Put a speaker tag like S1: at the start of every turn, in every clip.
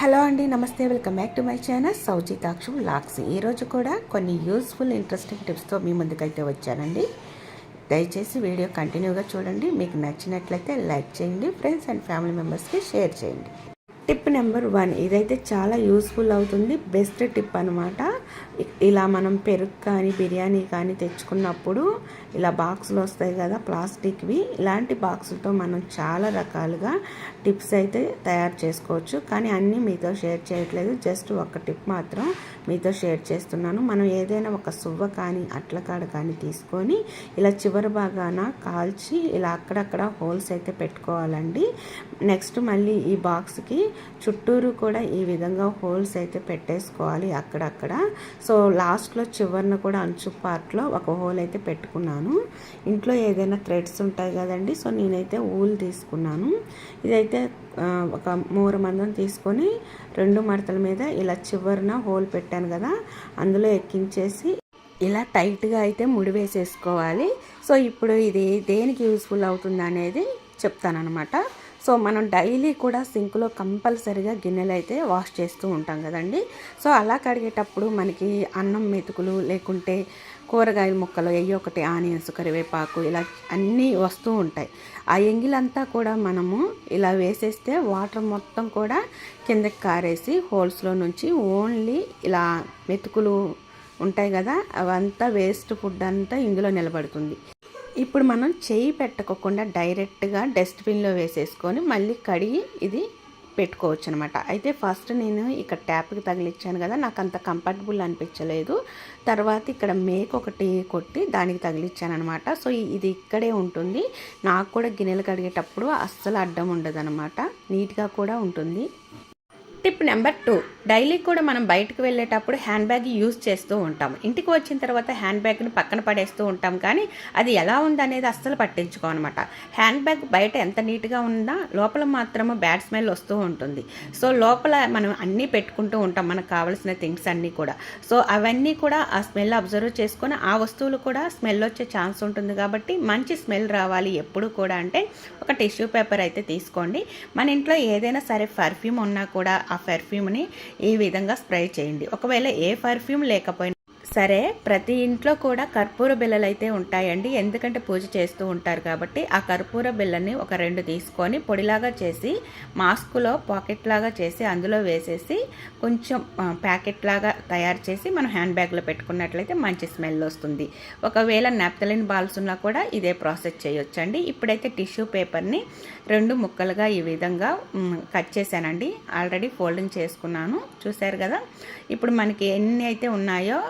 S1: Hello అండి, నమస్తే. Welcome back to my channel Saujitakshu vlogs. ఈరోజు కూడా కొన్ని యూస్ఫుల్ ఇంట్రెస్టింగ్ టిప్స్తో మీ ముందుకైతే వచ్చానండి. దయచేసి వీడియో కంటిన్యూగా చూడండి. మీకు నచ్చినట్లయితే లైక్ చేయండి, ఫ్రెండ్స్ అండ్ ఫ్యామిలీ మెంబర్స్కి షేర్ చేయండి. టిప్ నెంబర్ 1, ఇదైతే చాలా యూస్ఫుల్ అవుతుంది. బెస్ట్ టిప్ అనమాట. ఇలా మనం పెరుగు కానీ బిర్యానీ కానీ తెచ్చుకున్నప్పుడు ఇలా బాక్సులు వస్తాయి కదా ప్లాస్టిక్వి, ఇలాంటి బాక్సులతో మనం చాలా రకాలుగా టిప్స్ అయితే తయారు చేసుకోవచ్చు. కానీ అన్నీ మీతో షేర్ చేయట్లేదు, జస్ట్ ఒక టిప్ మాత్రం మీతో షేర్ చేస్తున్నాను. మనం ఏదైనా ఒక సువ్వ కానీ అట్లకాడ కానీ తీసుకొని ఇలా చివరి భాగాన కాల్చి ఇలా అక్కడక్కడ హోల్స్ అయితే పెట్టుకోవాలండి. నెక్స్ట్ మళ్ళీ ఈ బాక్స్కి చుట్టూరు కూడా ఈ విధంగా హోల్స్ అయితే పెట్టేసుకోవాలి అక్కడక్కడ. సో లాస్ట్లో చివరిన కూడా అంచు పార్ట్లో ఒక హోల్ అయితే పెట్టుకున్నాను. ఇంట్లో ఏదైనా థ్రెడ్స్ ఉంటాయి కదండి, సో నేనైతే ఊల్ తీసుకున్నాను. ఇదైతే ఒక మూర మందం తీసుకొని 2 మడతల మీద ఇలా చివరిన హోల్ పెట్టాను కదా, అందులో ఎక్కించేసి ఇలా టైట్గా అయితే ముడి వేసేసుకోవాలి. సో ఇప్పుడు ఇది దేనికి యూస్ఫుల్ అవుతుంది అనేది చెప్తానమాట. సో మనం డైలీ కూడా సింక్లో కంపల్సరీగా గిన్నెలు అయితే వాష్ చేస్తూ ఉంటాం కదండి. సో అలా కడిగేటప్పుడు మనకి అన్నం మెతుకులు లేకుంటే కూరగాయల ముక్కలు ఒకటి ఆనియన్స్, కరివేపాకు ఇలా అన్నీ వస్తూ ఉంటాయి. ఆ ఎంగిలంతా కూడా మనము ఇలా వేసేస్తే వాటర్ మొత్తం కూడా కిందకి కారేసి హోల్స్లో నుంచి ఓన్లీ ఇలా మెతుకులు ఉంటాయి కదా, అవంతా వేస్ట్ ఫుడ్ అంతా ఇందులో నిలబడుతుంది. ఇప్పుడు మనం చేయి పెట్టకుండా డైరెక్ట్గా డస్ట్బిన్లో వేసేసుకొని మళ్ళీ కడిగి ఇది పెట్టుకోవచ్చు అనమాట. అయితే ఫస్ట్ నేను ఇక్కడ ట్యాప్కి తగిలిచ్చాను కదా, నాకు అంత కంఫర్టబుల్ అనిపించలేదు. తర్వాత ఇక్కడ మేక్ ఒకటి కొట్టి దానికి తగిలిచ్చాను అనమాట. సో ఇది ఇక్కడే ఉంటుంది. నాకు కూడా గిన్నెలు కడిగేటప్పుడు అస్సలు అడ్డం ఉండదు అనమాట, నీట్గా కూడా ఉంటుంది. టిప్ నెంబర్ 2, డైలీ కూడా మనం బయటకు వెళ్ళేటప్పుడు హ్యాండ్ బ్యాగ్ యూజ్ చేస్తూ ఉంటాం. ఇంటికి వచ్చిన తర్వాత హ్యాండ్ బ్యాగ్ని పక్కన పడేస్తూ ఉంటాం, కానీ అది ఎలా ఉందనేది అస్సలు పట్టించుకోనమాట. హ్యాండ్ బ్యాగ్ బయట ఎంత నీట్గా ఉందా లోపల మాత్రము బ్యాడ్ స్మెల్ వస్తూ ఉంటుంది. సో లోపల మనం అన్నీ పెట్టుకుంటూ ఉంటాం, మనకు కావాల్సిన థింగ్స్ అన్నీ కూడా. సో అవన్నీ కూడా ఆ స్మెల్ అబ్జర్వ్ చేసుకొని ఆ వస్తువులు కూడా స్మెల్ వచ్చే ఛాన్స్ ఉంటుంది. కాబట్టి మంచి స్మెల్ రావాలి ఎప్పుడు కూడా అంటే ఒక టిష్యూ పేపర్ అయితే తీసుకోండి. మన ఇంట్లో ఏదైనా సరే పర్ఫ్యూమ్ ఉన్నా కూడా ఆ పర్ఫ్యూమ్ని ఈ విధంగా స్ప్రే చేయండి. ఒకవేళ ఏ పర్ఫ్యూమ్ లేకపోయినా సరే ప్రతి ఇంట్లో కూడా కర్పూర బిళ్ళలు అయితే ఉంటాయండి, ఎందుకంటే పూజ చేస్తూ ఉంటారు కాబట్టి. ఆ కర్పూర బిళ్ళని ఒక 2 తీసుకొని పొడిలాగా చేసి మాస్కులో పాకెట్ లాగా చేసి అందులో వేసేసి కొంచెం ప్యాకెట్ లాగా తయారు చేసి మనం హ్యాండ్ బ్యాగ్లో పెట్టుకున్నట్లయితే మంచి స్మెల్ వస్తుంది. ఒకవేళ నాప్థలిన్ బాల్స్ ఉన్నా కూడా ఇదే ప్రాసెస్ చేయొచ్చండి. ఇప్పుడైతే టిష్యూ పేపర్ని 2 ముక్కలుగా ఈ విధంగా కట్ చేశానండి. ఆల్రెడీ ఫోల్డింగ్ చేసుకున్నాను, చూశారు కదా. ఇప్పుడు మనకి ఎన్ని అయితే ఉన్నాయో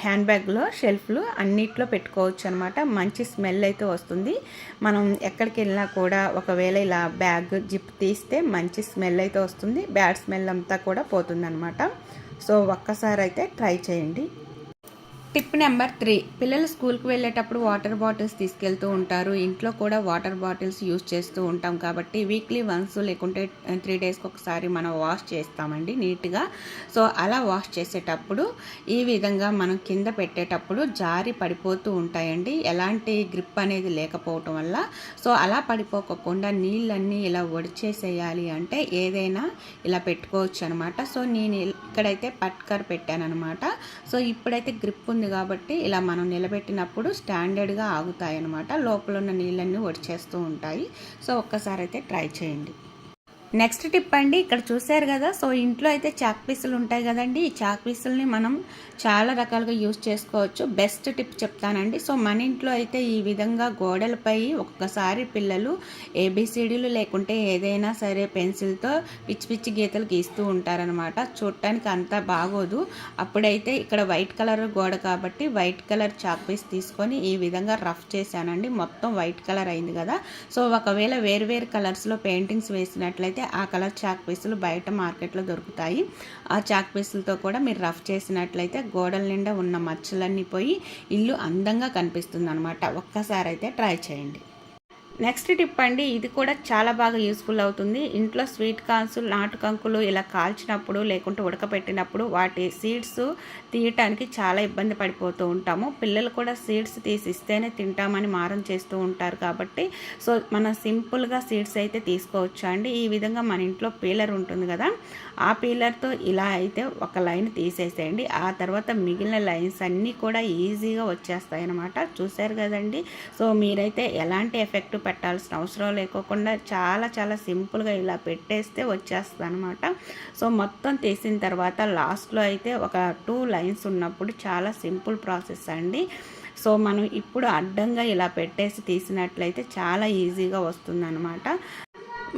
S1: హ్యాండ్ బ్యాగ్లో షెల్ఫ్లు అన్నిట్లో పెట్టుకోవచ్చు అనమాట. మంచి స్మెల్ అయితే వస్తుంది. మనం ఎక్కడికి వెళ్ళినా కూడా ఒకవేళ ఇలా బ్యాగ్ జిప్ తీస్తే మంచి స్మెల్ అయితే వస్తుంది, బ్యాడ్ స్మెల్ అంతా కూడా పోతుంది అనమాట. సో ఒక్కసారి అయితే ట్రై చేయండి. టిప్ నెంబర్ 3, పిల్లలు స్కూల్కి వెళ్ళేటప్పుడు వాటర్ బాటిల్స్ తీసుకెళ్తూ ఉంటారు. ఇంట్లో కూడా వాటర్ బాటిల్స్ యూజ్ చేస్తూ ఉంటాం కాబట్టి వీక్లీ వన్స్ లేకుంటే 3 డేస్కి ఒకసారి మనం వాష్ చేస్తామండి నీట్గా. సో అలా వాష్ చేసేటప్పుడు ఈ విధంగా మనం కింద పెట్టేటప్పుడు జారి పడిపోతూ ఉంటాయండి, ఎలాంటి గ్రిప్ అనేది లేకపోవటం వల్ల. సో అలా పడిపోకుండా నీళ్ళన్నీ ఇలా ఒడిచేసేయాలి అంటే ఏదైనా ఇలా పెట్టుకోవచ్చు అనమాట. సో నేను ఇక్కడైతే పట్కర్ పెట్టాను అనమాట. సో ఇప్పుడైతే గ్రిప్ ఉంది కాబట్టి ఇలా మనం నిలబెట్టినప్పుడు స్టాండర్డ్గా ఆగుతాయి అన్నమాట, లోపల ఉన్న నీళ్ళన్నీ ఒడిచేస్తూ ఉంటాయి. సో ఒక్కసారి అయితే ట్రై చేయండి. నెక్స్ట్ టిప్ అండి, ఇక్కడ చూశారు కదా. సో ఇంట్లో అయితే చాక్ పీసులు ఉంటాయి కదండి, ఈ చాక్ పీసుల్ని మనం చాలా రకాలుగా యూజ్ చేసుకోవచ్చు. బెస్ట్ టిప్ చెప్తానండి. సో మన ఇంట్లో అయితే ఈ విధంగా గోడలపై ఒక్కొక్కసారి పిల్లలు ఏబిసిడీలు లేకుంటే ఏదైనా సరే పెన్సిల్తో పిచ్చి పిచ్చి గీతలు గీస్తూ ఉంటారనమాట. చూడటానికి అంతా బాగోదు. అప్పుడైతే ఇక్కడ వైట్ కలర్ గోడ కాబట్టి వైట్ కలర్ చాక్ పీస్ తీసుకొని ఈ విధంగా రఫ్ చేశానండి. మొత్తం వైట్ కలర్ అయింది కదా. సో ఒకవేళ వేరు కలర్స్లో పెయింటింగ్స్ వేసినట్లయితే ఆ కలర్ చాక్ పీసులు బయట మార్కెట్లో దొరుకుతాయి. ఆ చాక్ పీసులతో కూడా మీరు రఫ్ చేసినట్లయితే గోడల నిండా ఉన్న మచ్చలన్నీ పోయి ఇల్లు అందంగా కనిపిస్తుంది అనమాట. ఒక్కసారి అయితే ట్రై చేయండి. నెక్స్ట్ టిప్ అండి, ఇది కూడా చాలా బాగా యూస్ఫుల్ అవుతుంది. ఇంట్లో స్వీట్ కార్న్స్, నాటు కంకులు ఇలా కాల్చినప్పుడు లేకుంటే ఉడకపెట్టినప్పుడు వాటి సీడ్స్ తీయటానికి చాలా ఇబ్బంది పడిపోతూ ఉంటాము. పిల్లలు కూడా సీడ్స్ తీసి ఇస్తేనే తింటామని మారం చేస్తూ ఉంటారు కాబట్టి సో మనం సింపుల్గా సీడ్స్ అయితే తీసుకోవచ్చు అండి. ఈ విధంగా మన ఇంట్లో పీలర్ ఉంటుంది కదా, ఆ పీలర్తో ఇలా అయితే ఒక లైన్ తీసేసేయండి. ఆ తర్వాత మిగిలిన లైన్స్ అన్నీ కూడా ఈజీగా వచ్చేస్తాయి అన్నమాట. చూశారు కదండి. సో మీరైతే ఎలాంటి ఎఫెక్ట్ పెట్టాల్సిన అవసరం లేకోకుండా చాలా సింపుల్గా ఇలా పెట్టేస్తే వచ్చేస్తుంది అనమాట. సో మొత్తం తీసిన తర్వాత లాస్ట్లో అయితే ఒక 2 లైన్స్ ఉన్నప్పుడు చాలా సింపుల్ ప్రాసెస్ అండి. సో మనం ఇప్పుడు అడ్డంగా ఇలా పెట్టేసి తీసినట్లయితే చాలా ఈజీగా వస్తుందన్నమాట.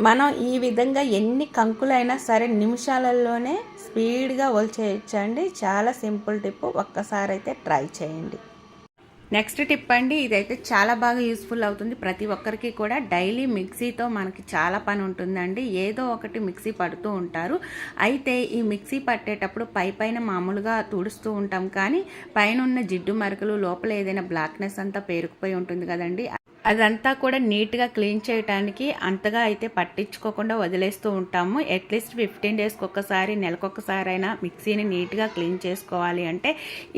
S1: మనం ఈ విధంగా ఎన్ని కంకులైనా సరే నిమిషాలలోనే స్పీడ్గా ఒలిచేయచ్చండి. చాలా సింపుల్ టిప్, ఒక్కసారి అయితే ట్రై చేయండి. నెక్స్ట్ టిప్ అండి, ఇదైతే చాలా బాగా యూస్ఫుల్ అవుతుంది. ప్రతి ఒక్కరికి కూడా డైలీ మిక్సీతో మనకి చాలా పని ఉంటుందండి. ఏదో ఒకటి మిక్సీ పడుతూ ఉంటారు. అయితే ఈ మిక్సీ పట్టేటప్పుడు పైన మామూలుగా తుడుస్తూ ఉంటాం, కానీ పైన ఉన్న జిడ్డు మరకలు, లోపల ఏదైనా బ్లాక్నెస్ అంతా పేరుకుపోయి ఉంటుంది కదండి, అదంతా కూడా నీట్గా క్లీన్ చేయడానికి అంతగా అయితే పట్టించుకోకుండా వదిలేస్తూ ఉంటాము. అట్లీస్ట్ 15 డేస్కి ఒక్కసారి, నెలకొకసారి అయినా మిక్సీని నీట్గా క్లీన్ చేసుకోవాలి. అంటే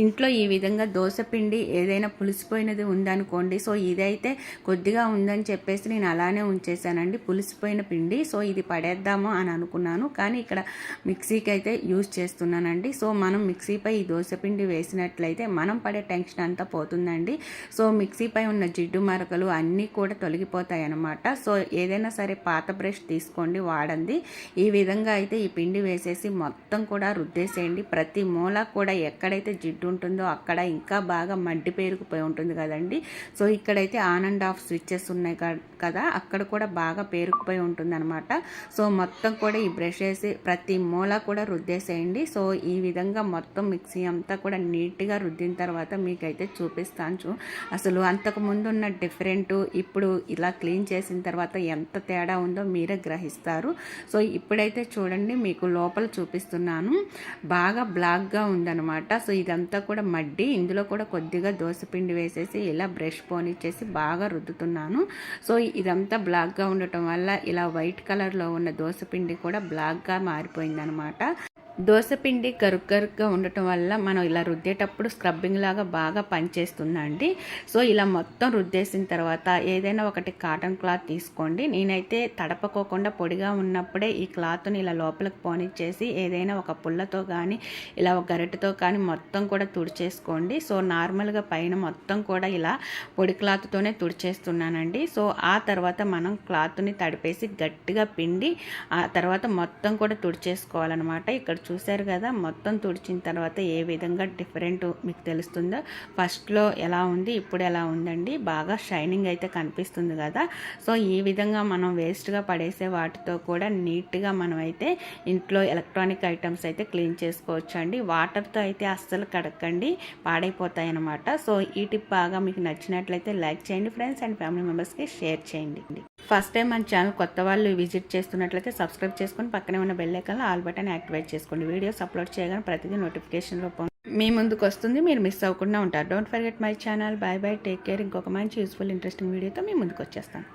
S1: ఇంట్లో ఈ విధంగా దోసపిండి ఏదైనా పులిసిపోయినది ఉందనుకోండి, సో ఇదైతే కొద్దిగా ఉందని చెప్పేసి నేను అలానే ఉంచేసానండి, పులిసిపోయిన పిండి. సో ఇది పడేద్దాము అని అనుకున్నాను, కానీ ఇక్కడ మిక్సీకి అయితే యూజ్ చేస్తున్నానండి. సో మనం మిక్సీపై ఈ దోసపిండి వేసినట్లయితే మనం పడే టెన్షన్ అంతా పోతుందండి. సో మిక్సీపై ఉన్న జిడ్డు మరకలు అన్నీ కూడా తొలగిపోతాయి అన్నమాట. సో ఏదైనా సరే పాత బ్రష్ తీసుకోండి, వాడండి. ఈ విధంగా అయితే ఈ పిండి వేసేసి మొత్తం కూడా రుద్దేసేయండి. ప్రతి మూల కూడా ఎక్కడైతే జిడ్డు ఉంటుందో అక్కడ ఇంకా బాగా మడ్డి పేరుకుపోయి ఉంటుంది కదండి. సో ఇక్కడైతే ఆన్ అండ్ ఆఫ్ స్విచ్చెస్ ఉన్నాయి కదా, అక్కడ కూడా బాగా పేరుకుపోయి ఉంటుంది అనమాట. సో మొత్తం కూడా ఈ బ్రష్ వేసి ప్రతి మూల కూడా రుద్దేసేయండి. సో ఈ విధంగా మొత్తం మిక్సీ అంతా కూడా నీట్గా రుద్దిన తర్వాత మీకైతే చూపిస్తాను. అసలు అంతకు ముందు ఉన్న డిఫరెంట్ ఇప్పుడు ఇలా క్లీన్ చేసిన తర్వాత ఎంత తేడా ఉందో మీరే గ్రహిస్తారు. సో ఇప్పుడైతే చూడండి, మీకు లోపల చూపిస్తున్నాను, బాగా బ్లాక్గా ఉందన్నమాట. సో ఇదంతా కూడా మడ్డి, ఇందులో కూడా కొద్దిగా దోసపిండి వేసేసి ఇలా బ్రష్ పోనిచ్చేసి బాగా రుద్దుతున్నాను. సో ఇదంతా బ్లాక్గా ఉండటం వల్ల ఇలా వైట్ కలర్లో ఉన్న దోసపిండి కూడా బ్లాక్గా మారిపోయిందనమాట. దోసపిండి గరుగ్గా ఉండటం వల్ల మనం ఇలా రుద్దేటప్పుడు స్క్రబ్బింగ్ లాగా బాగా పనిచేస్తుందండి. సో ఇలా మొత్తం రుద్దేసిన తర్వాత ఏదైనా ఒకటి కాటన్ క్లాత్ తీసుకోండి. నేనైతే తడపకోకుండా పొడిగా ఉన్నప్పుడే ఈ క్లాత్ని ఇలా లోపలికి పోనిచ్చేసి ఏదైనా ఒక పుల్లతో కానీ ఇలా ఒక గరిటెతో కానీ మొత్తం కూడా తుడిచేసుకోండి. సో నార్మల్గా పైన మొత్తం కూడా ఇలా పొడి క్లాత్తోనే తుడిచేస్తున్నానండి. సో ఆ తర్వాత మనం క్లాత్ని తడిపేసి గట్టిగా పిండి ఆ తర్వాత మొత్తం కూడా తుడిచేసుకోవాలన్నమాట. ఇక్కడ చూశారు కదా, మొత్తం తుడిచిన తర్వాత ఏ విధంగా డిఫరెంట్ మీకు తెలుస్తుందో. ఫస్ట్లో ఎలా ఉంది, ఇప్పుడు ఎలా ఉందండి, బాగా షైనింగ్ అయితే కనిపిస్తుంది కదా. సో ఈ విధంగా మనం వేస్ట్గా పడేసే వాటితో కూడా నీట్గా మనం అయితే ఇంట్లో ఎలక్ట్రానిక్ ఐటమ్స్ అయితే క్లీన్ చేసుకోవచ్చు అండి. వాటర్తో అయితే అస్సలు కడకండి, పాడైపోతాయి అన్నమాట. సో ఈ టిప్ బాగా మీకు నచ్చినట్లయితే లైక్ చేయండి ఫ్రెండ్స్, అండ్ ఫ్యామిలీ మెంబర్స్కి షేర్ చేయండి. ఫస్ట్ టైం మన ఛానల్ కొత్త వాళ్ళు విజిట్ చేస్తున్నట్లయితే సబ్స్క్రైబ్ చేసుకొని పక్కనే ఉన్న బెల్ ఐకాన్లో ఆల్ బటన్ యాక్టివేట్ చేసుకోండి. వీడియోస్ అప్లోడ్ చేయగానే ప్రతిదీ నోటిఫికేషన్ రూపంలో మీ ముందుకు వస్తుంది, మీరు మిస్ అవ్వకుండా ఉంటారు. Don't forget my channel. By by, take care. ఇంకొక మంచి యూస్ఫుల్ ఇంట్రెస్టింగ్ వీడియోతో మీ ముందుకు వచ్చేస్తాను.